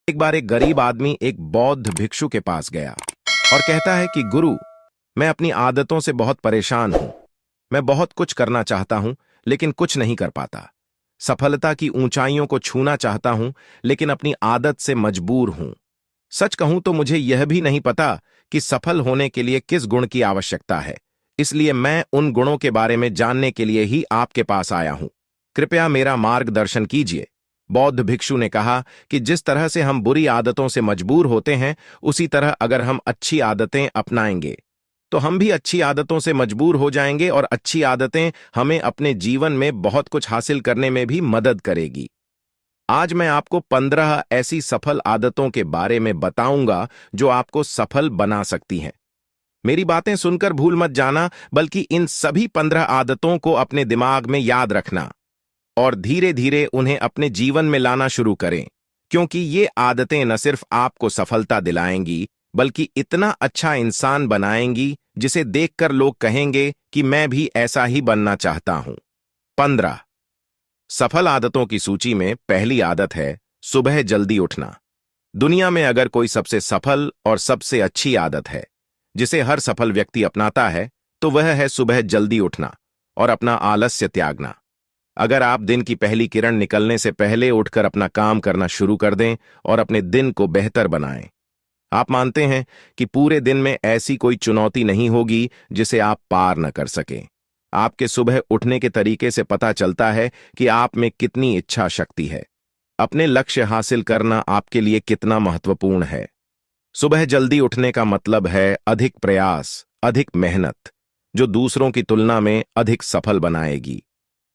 एक बार एक गरीब आदमी एक बौद्ध भिक्षु के पास गया और कहता है कि गुरु, मैं अपनी आदतों से बहुत परेशान हूं। मैं बहुत कुछ करना चाहता हूं, लेकिन कुछ नहीं कर पाता। सफलता की ऊंचाइयों को छूना चाहता हूं, लेकिन अपनी आदत से मजबूर हूं। सच कहूं तो मुझे यह भी नहीं पता कि सफल होने के लिए किस गुण की आवश्यकता है। इसलिए मैं उन गुणों के बारे में जानने के लिए ही आपके पास आया हूं। कृपया मेरा मार्गदर्शन कीजिए। बौद्ध भिक्षु ने कहा कि जिस तरह से हम बुरी आदतों से मजबूर होते हैं, उसी तरह अगर हम अच्छी आदतें अपनाएंगे तो हम भी अच्छी आदतों से मजबूर हो जाएंगे और अच्छी आदतें हमें अपने जीवन में बहुत कुछ हासिल करने में भी मदद करेगी। आज मैं आपको 15 ऐसी सफल आदतों के बारे में बताऊंगा जो आपको सफल बना सकती हैं। मेरी बातें सुनकर भूल मत जाना, बल्कि इन सभी 15 आदतों को अपने दिमाग में याद रखना और धीरे धीरे उन्हें अपने जीवन में लाना शुरू करें, क्योंकि ये आदतें न सिर्फ आपको सफलता दिलाएंगी, बल्कि इतना अच्छा इंसान बनाएंगी जिसे देखकर लोग कहेंगे कि मैं भी ऐसा ही बनना चाहता हूं। 15 सफल आदतों की सूची में पहली आदत है सुबह जल्दी उठना। दुनिया में अगर कोई सबसे सफल और सबसे अच्छी आदत है जिसे हर सफल व्यक्ति अपनाता है, तो वह है सुबह जल्दी उठना और अपना आलस्य त्यागना। अगर आप दिन की पहली किरण निकलने से पहले उठकर अपना काम करना शुरू कर दें और अपने दिन को बेहतर बनाएं, आप मानते हैं कि पूरे दिन में ऐसी कोई चुनौती नहीं होगी जिसे आप पार न कर सकें। आपके सुबह उठने के तरीके से पता चलता है कि आप में कितनी इच्छा शक्ति है। अपने लक्ष्य हासिल करना आपके लिए कितना महत्वपूर्ण है। सुबह जल्दी उठने का मतलब है अधिक प्रयास, अधिक मेहनत, जो दूसरों की तुलना में अधिक सफल बनाएगी।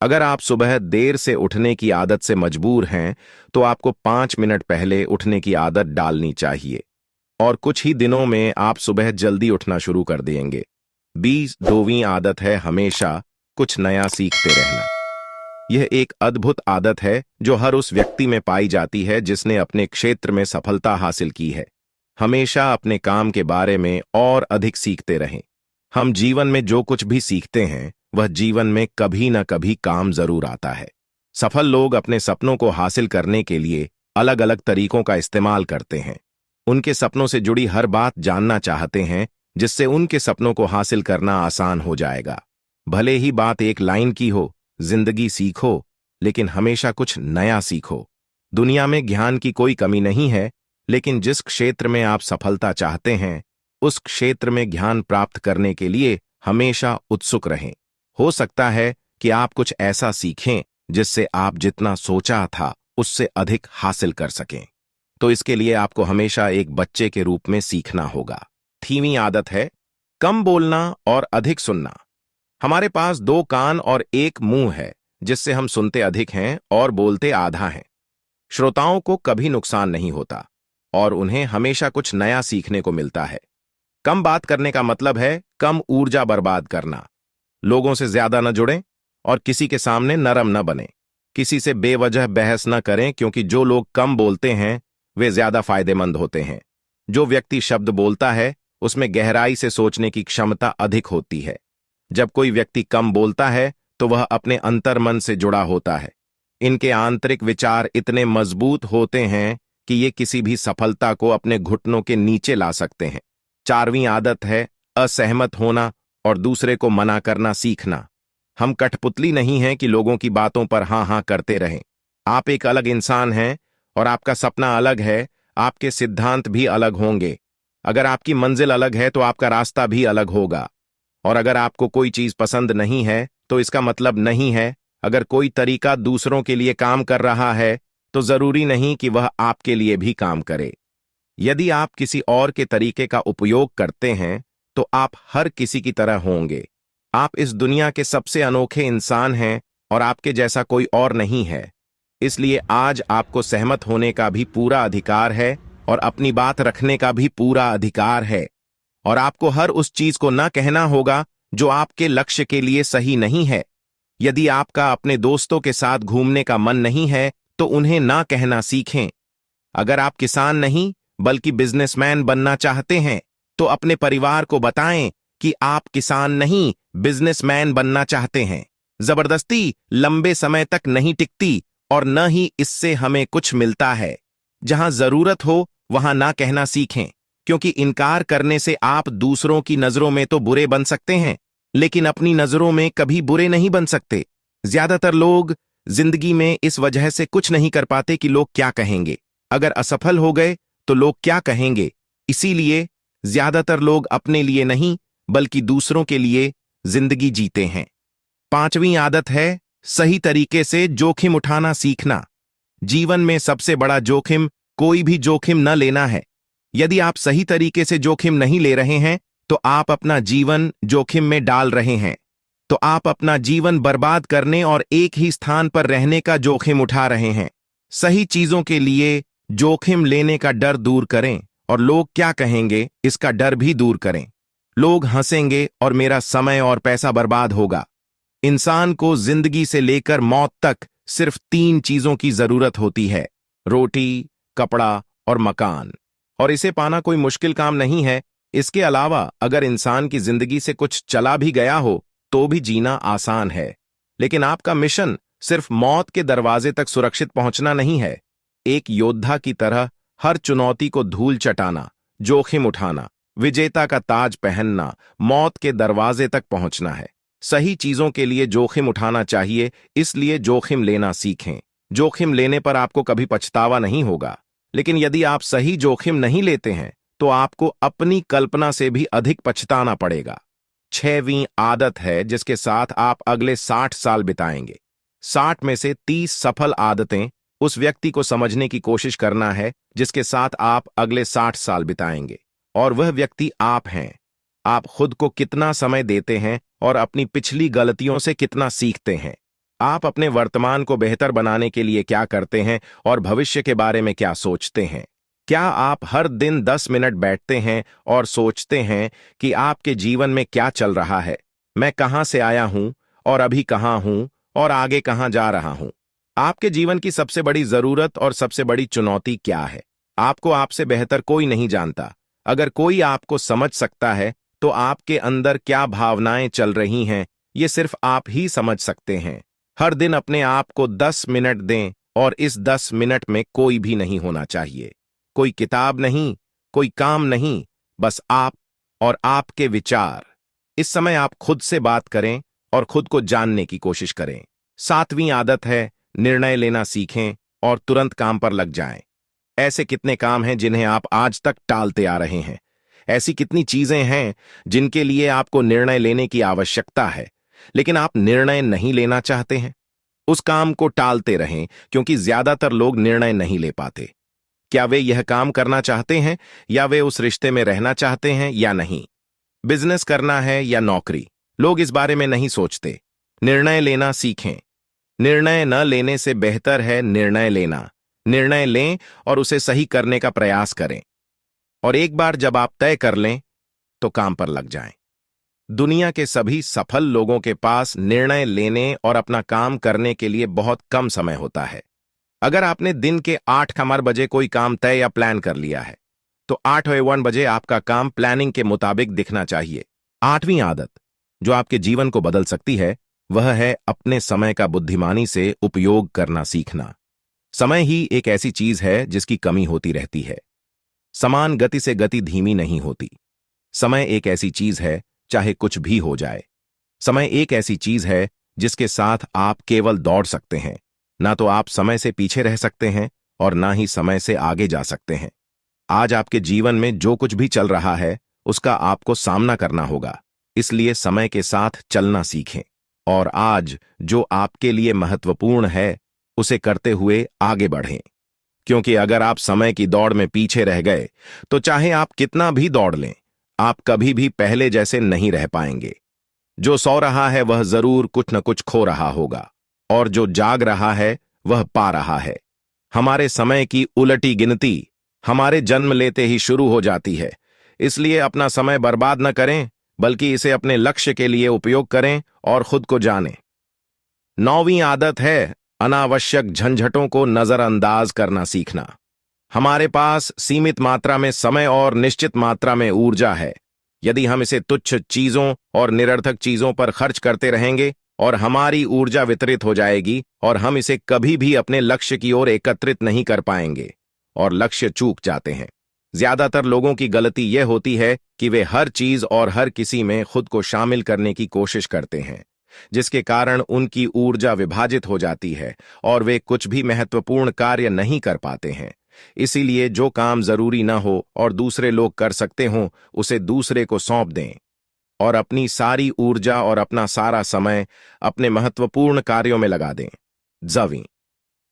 अगर आप सुबह देर से उठने की आदत से मजबूर हैं, तो आपको 5 मिनट पहले उठने की आदत डालनी चाहिए और कुछ ही दिनों में आप सुबह जल्दी उठना शुरू कर देंगे। 22वीं आदत है हमेशा कुछ नया सीखते रहना। यह एक अद्भुत आदत है जो हर उस व्यक्ति में पाई जाती है जिसने अपने क्षेत्र में सफलता हासिल की है। हमेशा अपने काम के बारे में और अधिक सीखते रहें। हम जीवन में जो कुछ भी सीखते हैं, वह जीवन में कभी न कभी काम जरूर आता है। सफल लोग अपने सपनों को हासिल करने के लिए अलग अलग तरीकों का इस्तेमाल करते हैं। उनके सपनों से जुड़ी हर बात जानना चाहते हैं, जिससे उनके सपनों को हासिल करना आसान हो जाएगा। भले ही बात एक लाइन की हो, जिंदगी सीखो, लेकिन हमेशा कुछ नया सीखो। दुनिया में ज्ञान की कोई कमी नहीं है, लेकिन जिस क्षेत्र में आप सफलता चाहते हैं, उस क्षेत्र में ज्ञान प्राप्त करने के लिए हमेशा उत्सुक रहें। हो सकता है कि आप कुछ ऐसा सीखें जिससे आप जितना सोचा था उससे अधिक हासिल कर सकें। तो इसके लिए आपको हमेशा एक बच्चे के रूप में सीखना होगा। 3वीं आदत है कम बोलना और अधिक सुनना। हमारे पास 2 कान और 1 मुंह है, जिससे हम सुनते अधिक हैं और बोलते आधा हैं। श्रोताओं को कभी नुकसान नहीं होता और उन्हें हमेशा कुछ नया सीखने को मिलता है। कम बात करने का मतलब है कम ऊर्जा बर्बाद करना। लोगों से ज्यादा न जुड़ें और किसी के सामने नरम न बने। किसी से बेवजह बहस न करें, क्योंकि जो लोग कम बोलते हैं वे ज्यादा फायदेमंद होते हैं। जो व्यक्ति शब्द बोलता है उसमें गहराई से सोचने की क्षमता अधिक होती है। जब कोई व्यक्ति कम बोलता है तो वह अपने अंतर्मन से जुड़ा होता है। इनके आंतरिक विचार इतने मजबूत होते हैं कि ये किसी भी सफलता को अपने घुटनों के नीचे ला सकते हैं। 4वीं आदत है असहमत होना और दूसरे को मना करना सीखना। हम कठपुतली नहीं हैं कि लोगों की बातों पर हाँ हाँ करते रहें। आप एक अलग इंसान हैं और आपका सपना अलग है। आपके सिद्धांत भी अलग होंगे। अगर आपकी मंजिल अलग है तो आपका रास्ता भी अलग होगा। और अगर आपको कोई चीज पसंद नहीं है तो इसका मतलब नहीं है, अगर कोई तरीका दूसरों के लिए काम कर रहा है तो जरूरी नहीं कि वह आपके लिए भी काम करे। यदि आप किसी और के तरीके का उपयोग करते हैं तो आप हर किसी की तरह होंगे। आप इस दुनिया के सबसे अनोखे इंसान हैं और आपके जैसा कोई और नहीं है। इसलिए आज आपको सहमत होने का भी पूरा अधिकार है और अपनी बात रखने का भी पूरा अधिकार है। और आपको हर उस चीज को न कहना होगा जो आपके लक्ष्य के लिए सही नहीं है। यदि आपका अपने दोस्तों के साथ घूमने का मन नहीं है तो उन्हें ना कहना सीखें। अगर आप किसान नहीं बल्कि बिजनेसमैन बनना चाहते हैं तो अपने परिवार को बताएं कि आप किसान नहीं बिजनेसमैन बनना चाहते हैं। जबरदस्ती लंबे समय तक नहीं टिकती और न ही इससे हमें कुछ मिलता है। जहां जरूरत हो वहां ना कहना सीखें, क्योंकि इनकार करने से आप दूसरों की नजरों में तो बुरे बन सकते हैं, लेकिन अपनी नजरों में कभी बुरे नहीं बन सकते। ज्यादातर लोग जिंदगी में इस वजह से कुछ नहीं कर पाते कि लोग क्या कहेंगे। अगर असफल हो गए तो लोग क्या कहेंगे, इसीलिए ज्यादातर लोग अपने लिए नहीं बल्कि दूसरों के लिए जिंदगी जीते हैं। पांचवी आदत है सही तरीके से जोखिम उठाना सीखना। जीवन में सबसे बड़ा जोखिम कोई भी जोखिम न लेना है। यदि आप सही तरीके से जोखिम नहीं ले रहे हैं तो आप अपना जीवन जोखिम में डाल रहे हैं। तो आप अपना जीवन बर्बाद करने और एक ही स्थान पर रहने का जोखिम उठा रहे हैं। सही चीजों के लिए जोखिम लेने का डर दूर करें और लोग क्या कहेंगे इसका डर भी दूर करें। लोग हंसेंगे और मेरा समय और पैसा बर्बाद होगा। इंसान को जिंदगी से लेकर मौत तक सिर्फ 3 चीजों की जरूरत होती है, रोटी, कपड़ा और मकान। और इसे पाना कोई मुश्किल काम नहीं है। इसके अलावा अगर इंसान की जिंदगी से कुछ चला भी गया हो तो भी जीना आसान है। लेकिन आपका मिशन सिर्फ मौत के दरवाजे तक सुरक्षित पहुंचना नहीं है। एक योद्धा की तरह हर चुनौती को धूल चटाना, जोखिम उठाना, विजेता का ताज पहनना, मौत के दरवाजे तक पहुंचना है। सही चीजों के लिए जोखिम उठाना चाहिए, इसलिए जोखिम लेना सीखें। जोखिम लेने पर आपको कभी पछतावा नहीं होगा। लेकिन यदि आप सही जोखिम नहीं लेते हैं तो आपको अपनी कल्पना से भी अधिक पछताना पड़ेगा। 6वीं आदत है जिसके साथ आप अगले 60 साल बिताएंगे। 60 में से 30 सफल आदतें उस व्यक्ति को समझने की कोशिश करना है जिसके साथ आप अगले 60 साल बिताएंगे, और वह व्यक्ति आप हैं। आप खुद को कितना समय देते हैं और अपनी पिछली गलतियों से कितना सीखते हैं। आप अपने वर्तमान को बेहतर बनाने के लिए क्या करते हैं और भविष्य के बारे में क्या सोचते हैं। क्या आप हर दिन 10 मिनट बैठते हैं और सोचते हैं कि आपके जीवन में क्या चल रहा है, मैं कहां से आया हूं और अभी कहां हूं और आगे कहां जा रहा हूं। आपके जीवन की सबसे बड़ी जरूरत और सबसे बड़ी चुनौती क्या है। आपको आपसे बेहतर कोई नहीं जानता। अगर कोई आपको समझ सकता है तो आपके अंदर क्या भावनाएं चल रही हैं ये सिर्फ आप ही समझ सकते हैं। हर दिन अपने आप को 10 मिनट दें और इस 10 मिनट में कोई भी नहीं होना चाहिए। कोई किताब नहीं, कोई काम नहीं, बस आप और आपके विचार। इस समय आप खुद से बात करें और खुद को जानने की कोशिश करें। 7वीं आदत है निर्णय लेना सीखें और तुरंत काम पर लग जाएं। ऐसे कितने काम हैं जिन्हें आप आज तक टालते आ रहे हैं। ऐसी कितनी चीजें हैं जिनके लिए आपको निर्णय लेने की आवश्यकता है, लेकिन आप निर्णय नहीं लेना चाहते हैं। उस काम को टालते रहें, क्योंकि ज्यादातर लोग निर्णय नहीं ले पाते। क्या वे यह काम करना चाहते हैं या वे उस रिश्ते में रहना चाहते हैं या नहीं। बिजनेस करना है या नौकरी, लोग इस बारे में नहीं सोचते। निर्णय लेना सीखें। निर्णय न लेने से बेहतर है निर्णय लेना। निर्णय लें और उसे सही करने का प्रयास करें, और एक बार जब आप तय कर लें तो काम पर लग जाएं। दुनिया के सभी सफल लोगों के पास निर्णय लेने और अपना काम करने के लिए बहुत कम समय होता है। अगर आपने दिन के 8 बजे कोई काम तय या प्लान कर लिया है तो 8 बजे आपका काम प्लानिंग के मुताबिक दिखना चाहिए। 8वीं आदत जो आपके जीवन को बदल सकती है वह है अपने समय का बुद्धिमानी से उपयोग करना सीखना। समय ही एक ऐसी चीज है जिसकी कमी होती रहती है। समान गति से गति धीमी नहीं होती। समय एक ऐसी चीज है चाहे कुछ भी हो जाए। समय एक ऐसी चीज है जिसके साथ आप केवल दौड़ सकते हैं, ना तो आप समय से पीछे रह सकते हैं और ना ही समय से आगे जा सकते हैं। आज आपके जीवन में जो कुछ भी चल रहा है उसका आपको सामना करना होगा, इसलिए समय के साथ चलना सीखें और आज जो आपके लिए महत्वपूर्ण है उसे करते हुए आगे बढ़ें। क्योंकि अगर आप समय की दौड़ में पीछे रह गए तो चाहे आप कितना भी दौड़ लें, आप कभी भी पहले जैसे नहीं रह पाएंगे। जो सो रहा है वह जरूर कुछ न कुछ खो रहा होगा, और जो जाग रहा है वह पा रहा है। हमारे समय की उलटी गिनती हमारे जन्म लेते ही शुरू हो जाती है, इसलिए अपना समय बर्बाद न करें बल्कि इसे अपने लक्ष्य के लिए उपयोग करें और खुद को जानें। 9वीं आदत है अनावश्यक झंझटों को नजरअंदाज करना सीखना। हमारे पास सीमित मात्रा में समय और निश्चित मात्रा में ऊर्जा है। यदि हम इसे तुच्छ चीजों और निरर्थक चीजों पर खर्च करते रहेंगे और हमारी ऊर्जा वितरित हो जाएगी और हम इसे कभी भी अपने लक्ष्य की ओर एकत्रित नहीं कर पाएंगे। और लक्ष्य चूक जाते हैं। ज्यादातर लोगों की गलती यह होती है कि वे हर चीज और हर किसी में खुद को शामिल करने की कोशिश करते हैं, जिसके कारण उनकी ऊर्जा विभाजित हो जाती है और वे कुछ भी महत्वपूर्ण कार्य नहीं कर पाते हैं। इसीलिए जो काम जरूरी न हो और दूसरे लोग कर सकते हों, उसे दूसरे को सौंप दें और अपनी सारी ऊर्जा और अपना सारा समय अपने महत्वपूर्ण कार्यों में लगा दें। जवीं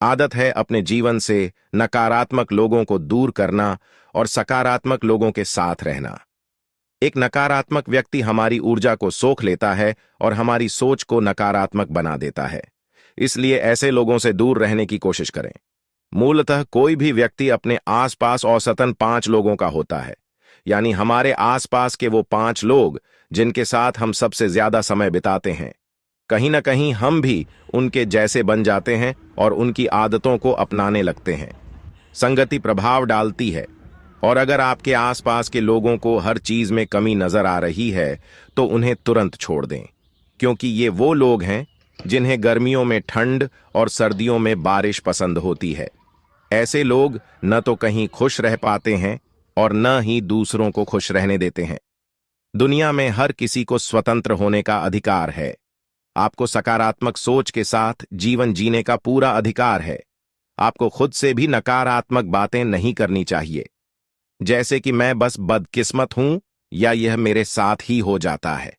आदत है अपने जीवन से नकारात्मक लोगों को दूर करना और सकारात्मक लोगों के साथ रहना। एक नकारात्मक व्यक्ति हमारी ऊर्जा को सोख लेता है और हमारी सोच को नकारात्मक बना देता है। इसलिए ऐसे लोगों से दूर रहने की कोशिश करें। मूलतः कोई भी व्यक्ति अपने आसपास औसतन 5 लोगों का होता है, यानी हमारे आसपास के वो 5 लोग जिनके साथ हम सबसे ज्यादा समय बिताते हैं। कहीं ना कहीं हम भी उनके जैसे बन जाते हैं और उनकी आदतों को अपनाने लगते हैं। संगति प्रभाव डालती है, और अगर आपके आसपास के लोगों को हर चीज में कमी नजर आ रही है तो उन्हें तुरंत छोड़ दें, क्योंकि ये वो लोग हैं जिन्हें गर्मियों में ठंड और सर्दियों में बारिश पसंद होती है। ऐसे लोग न तो कहीं खुश रह पाते हैं और न ही दूसरों को खुश रहने देते हैं। दुनिया में हर किसी को स्वतंत्र होने का अधिकार है। आपको सकारात्मक सोच के साथ जीवन जीने का पूरा अधिकार है। आपको खुद से भी नकारात्मक बातें नहीं करनी चाहिए, जैसे कि मैं बस बदकिस्मत हूं या यह मेरे साथ ही हो जाता है।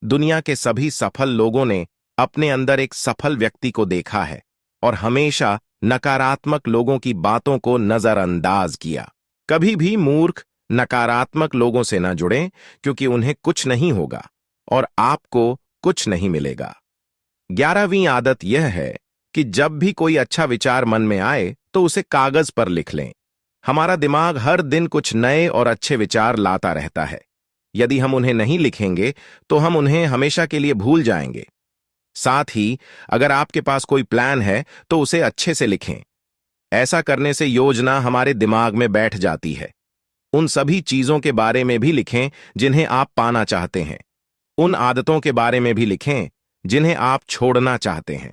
दुनिया के सभी सफल लोगों ने अपने अंदर एक सफल व्यक्ति को देखा है और हमेशा नकारात्मक लोगों की बातों को नजरअंदाज किया। कभी भी मूर्ख नकारात्मक लोगों से न जुड़ें, क्योंकि उन्हें कुछ नहीं होगा और आपको कुछ नहीं मिलेगा। 11वीं आदत यह है कि जब भी कोई अच्छा विचार मन में आए तो उसे कागज पर लिख लें। हमारा दिमाग हर दिन कुछ नए और अच्छे विचार लाता रहता है। यदि हम उन्हें नहीं लिखेंगे तो हम उन्हें हमेशा के लिए भूल जाएंगे। साथ ही अगर आपके पास कोई प्लान है तो उसे अच्छे से लिखें। ऐसा करने से योजना हमारे दिमाग में बैठ जाती है। उन सभी चीजों के बारे में भी लिखें जिन्हें आप पाना चाहते हैं। उन आदतों के बारे में भी लिखें जिन्हें आप छोड़ना चाहते हैं।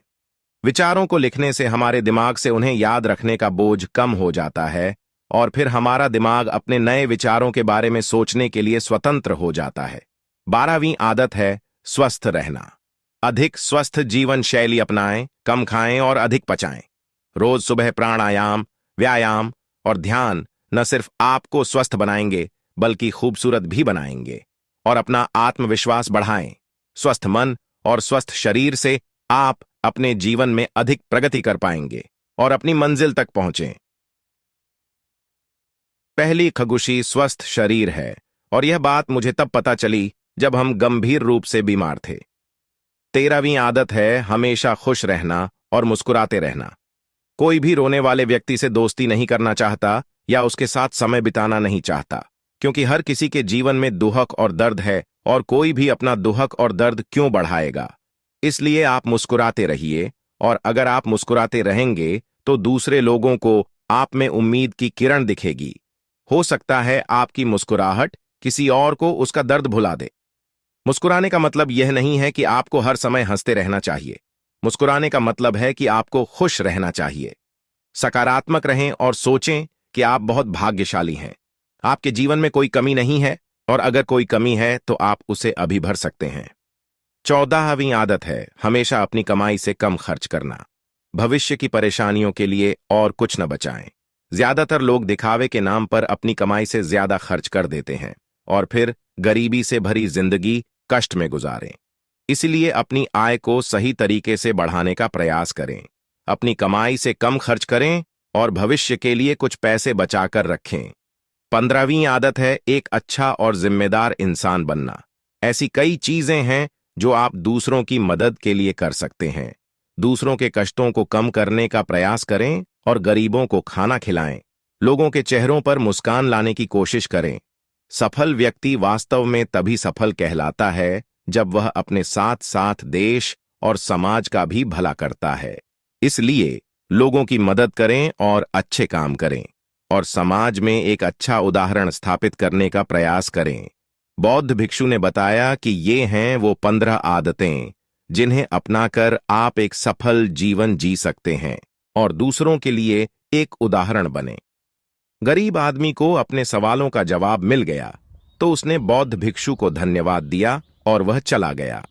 विचारों को लिखने से हमारे दिमाग से उन्हें याद रखने का बोझ कम हो जाता है और फिर हमारा दिमाग अपने नए विचारों के बारे में सोचने के लिए स्वतंत्र हो जाता है। 12वीं आदत है स्वस्थ रहना। अधिक स्वस्थ जीवन शैली अपनाएं, कम खाएं और अधिक पचाएं। रोज सुबह प्राणायाम, व्यायाम और ध्यान न सिर्फ आपको स्वस्थ बनाएंगे बल्कि खूबसूरत भी बनाएंगे और अपना आत्मविश्वास बढ़ाएं। स्वस्थ मन और स्वस्थ शरीर से आप अपने जीवन में अधिक प्रगति कर पाएंगे और अपनी मंजिल तक पहुंचें। पहली खगुशी स्वस्थ शरीर है, और यह बात मुझे तब पता चली जब हम गंभीर रूप से बीमार थे। 13वीं आदत है हमेशा खुश रहना और मुस्कुराते रहना। कोई भी रोने वाले व्यक्ति से दोस्ती नहीं करना चाहता या उसके साथ समय बिताना नहीं चाहता, क्योंकि हर किसी के जीवन में दुहक और दर्द है और कोई भी अपना दुहक और दर्द क्यों बढ़ाएगा। इसलिए आप मुस्कुराते रहिए, और अगर आप मुस्कुराते रहेंगे तो दूसरे लोगों को आप में उम्मीद की किरण दिखेगी। हो सकता है आपकी मुस्कुराहट किसी और को उसका दर्द भुला दे। मुस्कुराने का मतलब यह नहीं है कि आपको हर समय हंसते रहना चाहिए। मुस्कुराने का मतलब है कि आपको खुश रहना चाहिए। सकारात्मक रहें और सोचें कि आप बहुत भाग्यशाली हैं। आपके जीवन में कोई कमी नहीं है, और अगर कोई कमी है तो आप उसे अभी भर सकते हैं। 14वीं आदत है हमेशा अपनी कमाई से कम खर्च करना। भविष्य की परेशानियों के लिए और कुछ न बचाएं। ज्यादातर लोग दिखावे के नाम पर अपनी कमाई से ज्यादा खर्च कर देते हैं और फिर गरीबी से भरी जिंदगी कष्ट में गुजारें। इसलिए अपनी आय को सही तरीके से बढ़ाने का प्रयास करें। अपनी कमाई से कम खर्च करें और भविष्य के लिए कुछ पैसे बचाकर रखें। 15वीं आदत है एक अच्छा और जिम्मेदार इंसान बनना। ऐसी कई चीजें हैं जो आप दूसरों की मदद के लिए कर सकते हैं। दूसरों के कष्टों को कम करने का प्रयास करें और गरीबों को खाना खिलाएं। लोगों के चेहरों पर मुस्कान लाने की कोशिश करें। सफल व्यक्ति वास्तव में तभी सफल कहलाता है जब वह अपने साथ साथ देश और समाज का भी भला करता है। इसलिए लोगों की मदद करें और अच्छे काम करें और समाज में एक अच्छा उदाहरण स्थापित करने का प्रयास करें। बौद्ध भिक्षु ने बताया कि ये हैं वो 15 आदतें जिन्हें अपनाकर आप एक सफल जीवन जी सकते हैं और दूसरों के लिए एक उदाहरण बने। गरीब आदमी को अपने सवालों का जवाब मिल गया तो उसने बौद्ध भिक्षु को धन्यवाद दिया और वह चला गया।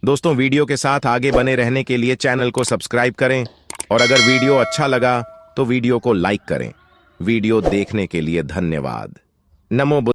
दोस्तों, वीडियो के साथ आगे बने रहने के लिए चैनल को सब्सक्राइब करें और अगर वीडियो अच्छा लगा तो वीडियो को लाइक करें। वीडियो देखने के लिए धन्यवाद। नमो बुद्ध।